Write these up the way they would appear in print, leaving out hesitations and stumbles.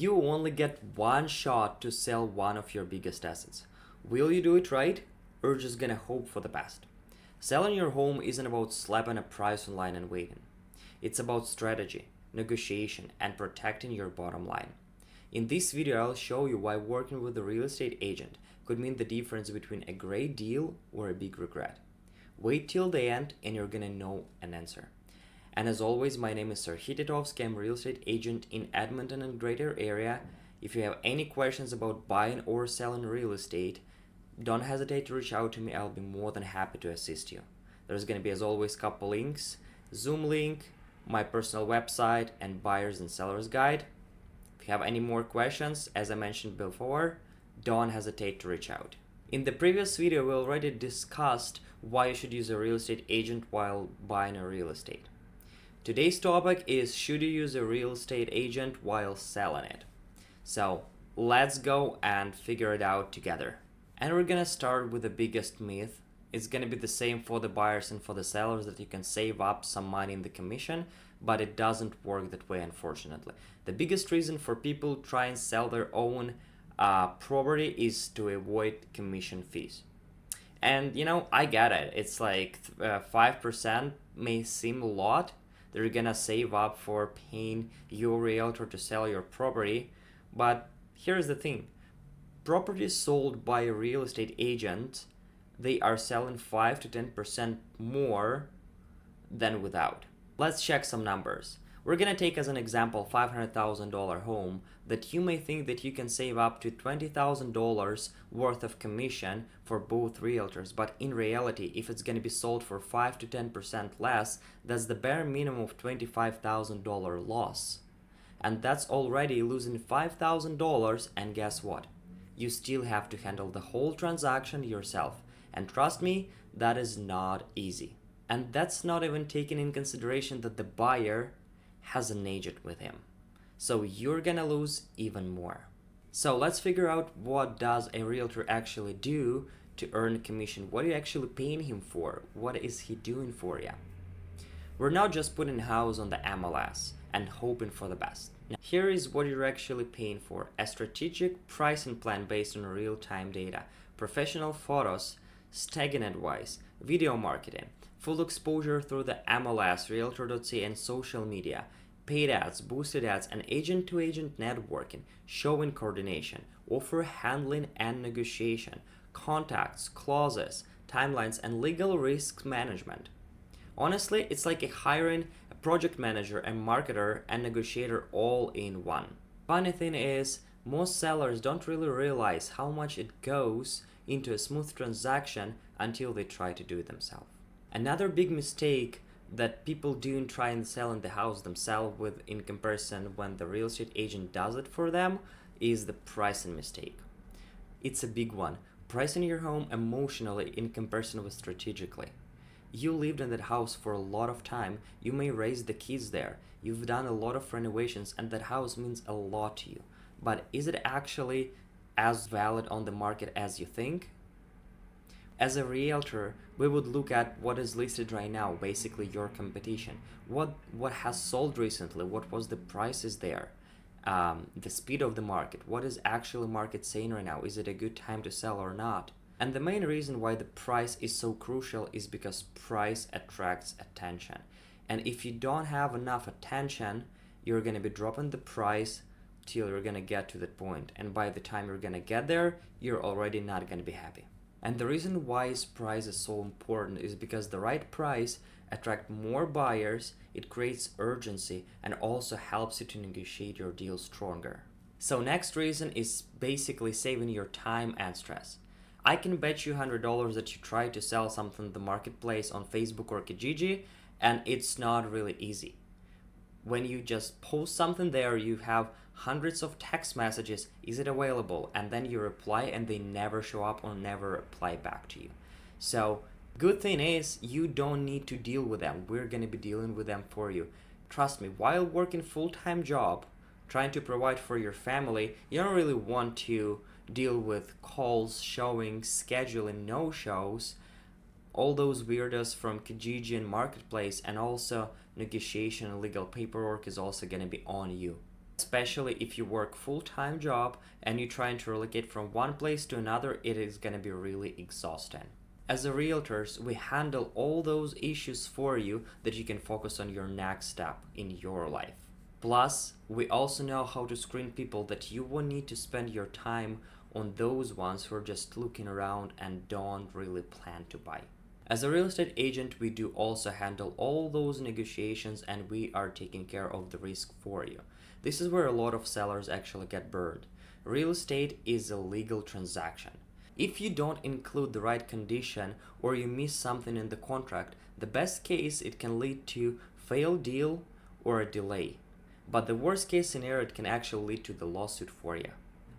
You only get one shot to sell one of your biggest assets. Will you do it right, or just gonna hope for the best? Selling your home isn't about slapping a price online and waiting. It's about strategy, negotiation, and protecting your bottom line. In this video, I'll show you why working with a real estate agent could mean the difference between a great deal or a big regret. Wait till the end and you're gonna know an answer. And as always, my name is Serhii Titovskyi. I'm a real estate agent in Edmonton and greater area. If you have any questions about buying or selling real estate, don't hesitate to reach out to me. I'll be more than happy to assist you. There's going to be, as always, couple links, Zoom link, my personal website, and buyers and sellers guide. If you have any more questions, as I mentioned before, don't hesitate to reach out. In the previous video, we already discussed why you should use a real estate agent while buying a real estate. Today's topic is, should you use a real estate agent while selling it? So let's go and figure it out together. And we're gonna start with the biggest myth. It's gonna be the same for the buyers and for the sellers, that you can save up some money in the commission, but it doesn't work that way, unfortunately. The biggest reason for people try and sell their own property is to avoid commission fees. And I get it. It's like 5% may seem a lot. They're gonna save up for paying your realtor to sell your property. But here's the thing. Properties sold by a real estate agent, they are selling 5 to 10% more than without. Let's check some numbers. We're gonna take as an example $500,000 home that you may think that you can save up to $20,000 worth of commission for both realtors, but in reality, if it's gonna be sold for 5 to 10% less, that's the bare minimum of $25,000 loss. And that's already losing $5,000, and guess what? You still have to handle the whole transaction yourself. And trust me, that is not easy. And that's not even taking in consideration that the buyer has an agent with him. So you're gonna lose even more. So let's figure out, what does a realtor actually do to earn commission? What are you actually paying him for? What is he doing for you? We're not just putting a house on the MLS and hoping for the best. Now, here is what you're actually paying for: a strategic pricing plan based on real-time data, professional photos, staging advice, video marketing, full exposure through the MLS, Realtor.ca, and social media, paid ads, boosted ads, and agent-to-agent networking, showing coordination, offer handling and negotiation, contacts, clauses, timelines, and legal risk management. Honestly, it's like hiring a project manager, a marketer, and negotiator all in one. Funny thing is, most sellers don't really realize how much it goes into a smooth transaction until they try to do it themselves. Another big mistake that people do in trying to sell in the house themselves with in comparison when the real estate agent does it for them is the pricing mistake. It's a big one. Pricing your home emotionally in comparison with strategically. You lived in that house for a lot of time. You may raise the kids there. You've done a lot of renovations, and that house means a lot to you. But is it actually as valid on the market as you think? As a realtor, we would look at what is listed right now, basically your competition. What has sold recently? What was the prices there? The speed of the market. What is actually market saying right now? Is it a good time to sell or not? And the main reason why the price is so crucial is because price attracts attention. And if you don't have enough attention, you're going to be dropping the price till you're going to get to that point. And by the time you're going to get there, you're already not going to be happy. And the reason why price is so important is because the right price attracts more buyers, it creates urgency, and also helps you to negotiate your deal stronger. So next reason is basically saving your time and stress. I can bet you $100 that you try to sell something in the marketplace on Facebook or Kijiji, and it's not really easy. When you just post something there, you have hundreds of text messages, is it available? And then you reply and they never show up or never reply back to you. So good thing is, you don't need to deal with them. We're going to be dealing with them for you. Trust me, while working full-time job, trying to provide for your family, you don't really want to deal with calls, showings, scheduling, no-shows, all those weirdos from Kijiji and Marketplace, and also negotiation and legal paperwork is also going to be on you. Especially if you work full-time job and you're trying to relocate from one place to another, it is going to be really exhausting. As a realtors, we handle all those issues for you that you can focus on your next step in your life. Plus, we also know how to screen people that you won't need to spend your time on those ones who are just looking around and don't really plan to buy. As a real estate agent, we do also handle all those negotiations and we are taking care of the risk for you. This is where a lot of sellers actually get burned. Real estate is a legal transaction. If you don't include the right condition or you miss something in the contract, the best case it can lead to failed deal or a delay. But the worst case scenario, it can actually lead to the lawsuit for you.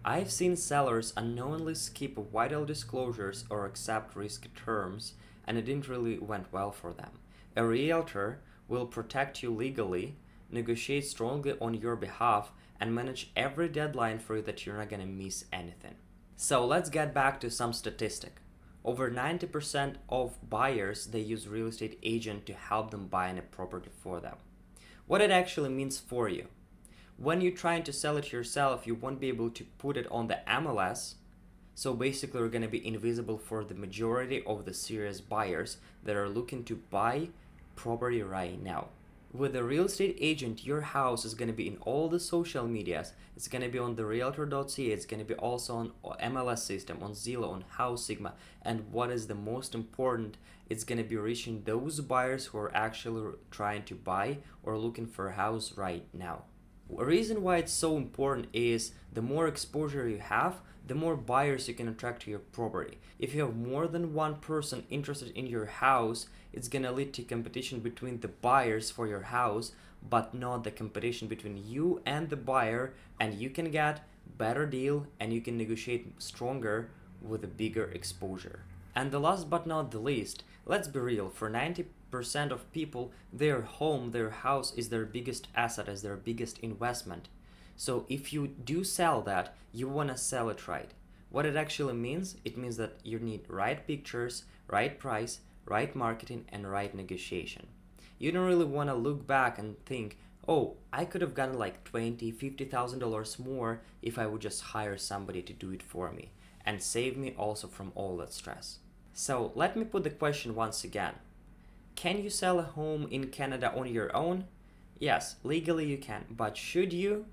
I've seen sellers unknowingly skip vital disclosures or accept risky terms, and it didn't really went well for them. A realtor will protect you legally, negotiate strongly on your behalf, and manage every deadline for you that you're not gonna miss anything. So let's get back to some statistic. Over 90% of buyers, they use real estate agent to help them buy a property for them. What it actually means for you. When you're trying to sell it yourself, you won't be able to put it on the MLS. So basically, you're going to be invisible for the majority of the serious buyers that are looking to buy property right now. With a real estate agent, your house is going to be in all the social medias. It's going to be on the realtor.ca. It's going to be also on MLS system, on Zillow, on House Sigma. And what is the most important, it's going to be reaching those buyers who are actually trying to buy or looking for a house right now. The reason why it's so important is the more exposure you have, the more buyers you can attract to your property. If you have more than one person interested in your house, it's gonna lead to competition between the buyers for your house, but not the competition between you and the buyer, and you can get better deal and you can negotiate stronger with a bigger exposure. And the last but not the least, let's be real, for 90% of people, their home, their house is their biggest asset, is their biggest investment. So if you do sell that, you want to sell it right. What it actually means, it means that you need right pictures, right price, right marketing, and right negotiation. You don't really want to look back and think, oh, I could have gotten like $20,000, $50,000 more if I would just hire somebody to do it for me and save me also from all that stress. So let me put the question once again. Can you sell a home in Canada on your own? Yes, legally you can, but should you?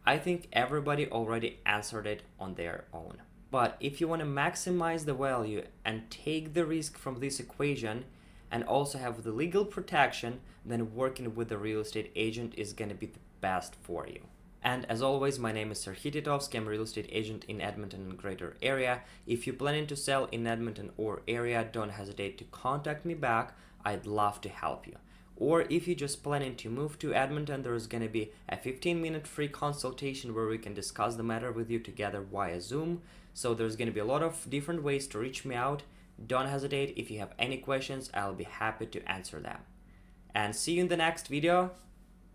I think everybody already answered it on their own. But if you want to maximize the value and take the risk from this equation and also have the legal protection, then working with a real estate agent is going to be the best for you. And as always, my name is Serhii Titovskyi. I'm a real estate agent in Edmonton and greater area. If you're planning to sell in Edmonton or area, don't hesitate to contact me back. I'd love to help you. Or if you're just planning to move to Edmonton, there's going to be a 15-minute free consultation where we can discuss the matter with you together via Zoom. So there's going to be a lot of different ways to reach me out. Don't hesitate. If you have any questions, I'll be happy to answer them. And see you in the next video.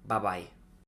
Bye-bye.